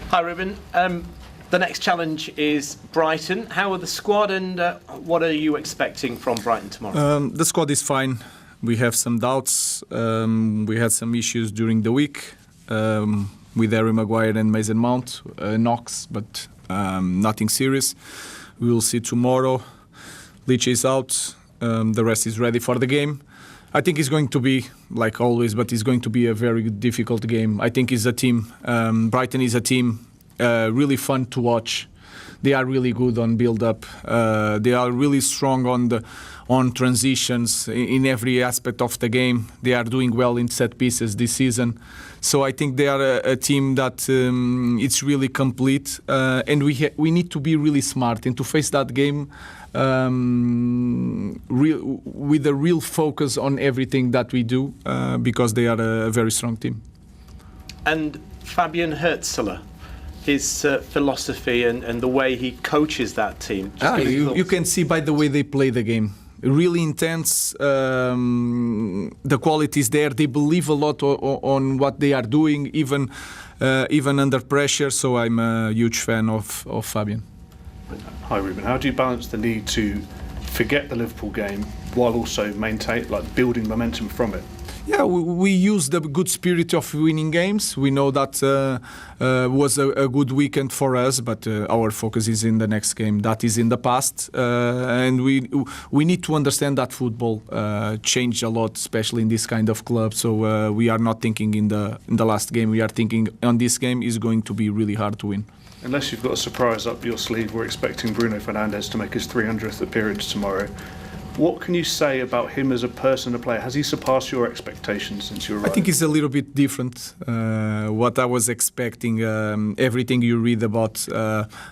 Hi, Ruben. The next challenge is Brighton. How are the squad, and what are you expecting from Brighton tomorrow? The squad is fine. We have some doubts. We had some issues during the week with Harry Maguire and Mason Mount, knocks, but nothing serious. We will see tomorrow. Leach is out. The rest is ready for the game. I think it's going to be, like always, but it's going to be a very difficult game. I think it's a team. Brighton is a team really fun to watch. They are really good on build-up. They are really strong on transitions in every aspect of the game. They are doing well in set pieces this season. So I think they are a team that it's really complete. And we need to be really smart and to face that game with a real focus on everything that we do because they are a very strong team. And Fabian Hürzeler, his philosophy and the way he coaches that team. You can see by the way they play the game. Really intense. The quality is there. They believe a lot on what they are doing, even under pressure. So I'm a huge fan of Fabian. Hi Ruben, how do you balance the need to forget the Liverpool game while also building momentum from it? Yeah, we use the good spirit of winning games. We know that was a good weekend for us, but our focus is in the next game. That is in the past, and we need to understand that football changed a lot, especially in this kind of club. So we are not thinking in the last game. We are thinking on this game is going to be really hard to win. Unless you've got a surprise up your sleeve, we're expecting Bruno Fernandes to make his 300th appearance tomorrow. What can you say about him as a person, a player? Has he surpassed your expectations since you arrived? I think he's a little bit different. What I was expecting, everything you read about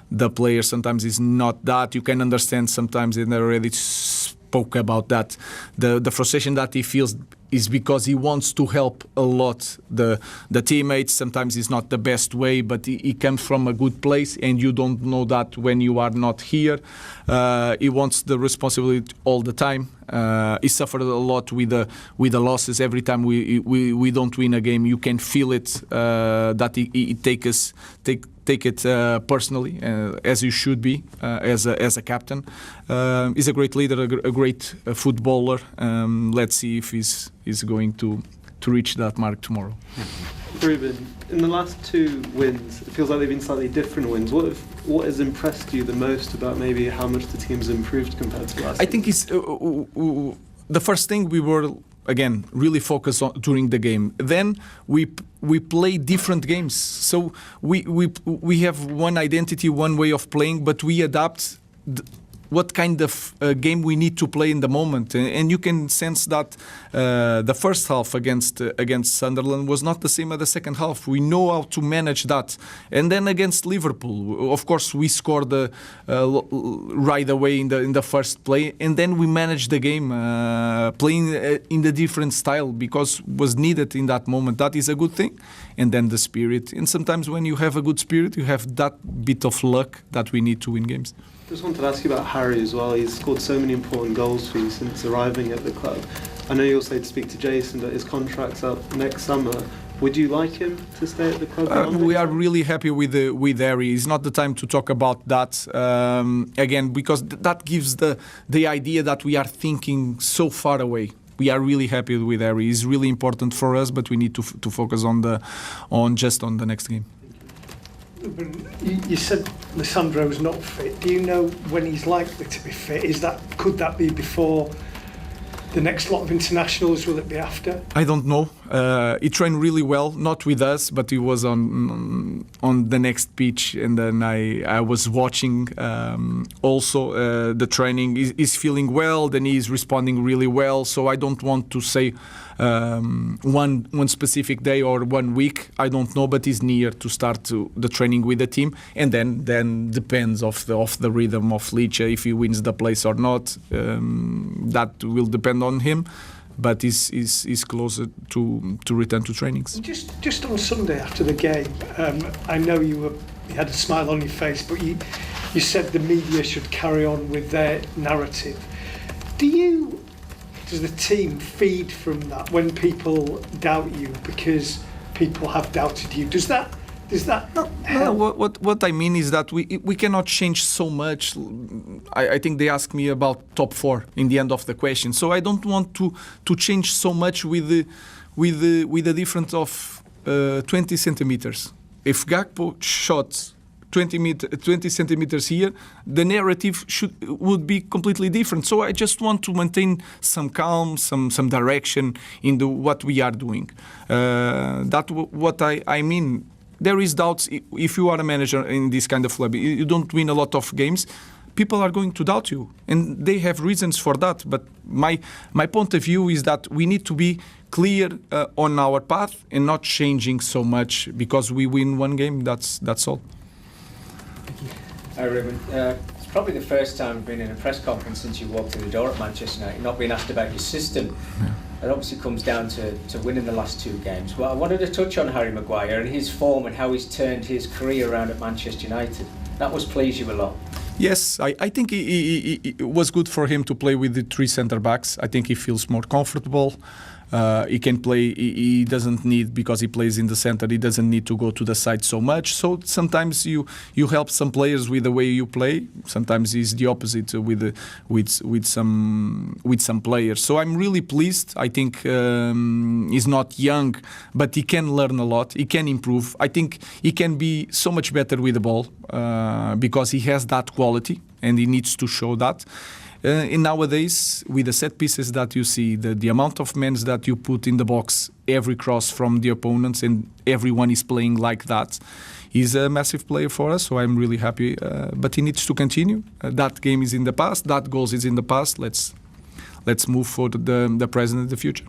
the player sometimes is not that. You can understand sometimes, and I already spoke about that. The frustration that he feels is because he wants to help a lot the teammates. Sometimes it's not the best way, but he comes from a good place, and you don't know that when you are not here. He wants the responsibility all the time. He suffered a lot with the losses. Every time we don't win a game, you can feel it. That he take it personally, as you should be as a captain. He's a great leader, a great footballer. Let's see if he's going to reach that mark tomorrow. Ruben, in the last two wins, it feels like they've been slightly different wins. What has impressed you the most about maybe how much the team's improved compared to last? I think it's the first thing we were again really focused on during the game. Then we play different games, so we have one identity, one way of playing, but we adapt what kind of game we need to play in the moment, and you can sense that the first half against Sunderland was not the same as the second half. We know how to manage that, and then against Liverpool, of course, we scored right away in the first play, and then we managed the game playing in the different style because was needed in that moment. That is a good thing, and then the spirit. And sometimes when you have a good spirit, you have that bit of luck that we need to win games. Just wanted to ask you about Harry as well. He's scored so many important goals for you since arriving at the club. I know you also had to speak to Jason, but his contract's up next summer. Would you like him to stay at the club? We are really happy with Harry. It's not the time to talk about that again, because that gives the idea that we are thinking so far away. We are really happy with Harry. He's really important for us, but we need to focus on the next game. You said Lisandro's not fit. Do you know when he's likely to be fit? Could that be before the next lot of internationals? Will it be after? I don't know. He trained really well, not with us, but he was on the next pitch, and then I was watching also the training. He's feeling well, then he's responding really well. So I don't want to say one specific day or 1 week. I don't know, but he's near to start the training with the team, and then depends of the rhythm of Leach if he wins the place or not. That will depend on him. But is closer to return to trainings. Just on Sunday after the game, I know you had a smile on your face, but you said the media should carry on with their narrative. Does the team feed from that when people doubt you because people have doubted you? Does that Does that No, help? what I mean is that we cannot change so much. I think they asked me about top 4 in the end of the question, so I don't want to change so much with the difference of 20 centimeters. If Gakpo shot 20 centimeters here, the narrative would be completely different. So I just want to maintain some calm, some direction in what we are doing. What I mean. There is doubts if you are a manager in this kind of club. You don't win a lot of games. People are going to doubt you, and they have reasons for that. But my point of view is that we need to be clear on our path and not changing so much because we win one game. That's all. Hi, Ruben. It's probably the first time you've been in a press conference since you walked through the door at Manchester United, not being asked about your system. Yeah. It obviously comes down to winning the last 2 games. Well, I wanted to touch on Harry Maguire and his form and how he's turned his career around at Manchester United. That must please you a lot. Yes, I think it was good for him to play with the 3 centre-backs. I think he feels more comfortable. He can play, he doesn't need, because he plays in the center, he doesn't need to go to the side so much. So sometimes you help some players with the way you play. Sometimes it's the opposite with some players. So I'm really pleased. I think he's not young, but he can learn a lot. He can improve. I think he can be so much better with the ball because he has that quality and he needs to show that. And nowadays, with the set pieces that you see, the amount of men that you put in the box, every cross from the opponents, and everyone is playing like that, he's a massive player for us. So I'm really happy. But he needs to continue. That game is in the past. That goal is in the past. Let's move for the present and the future.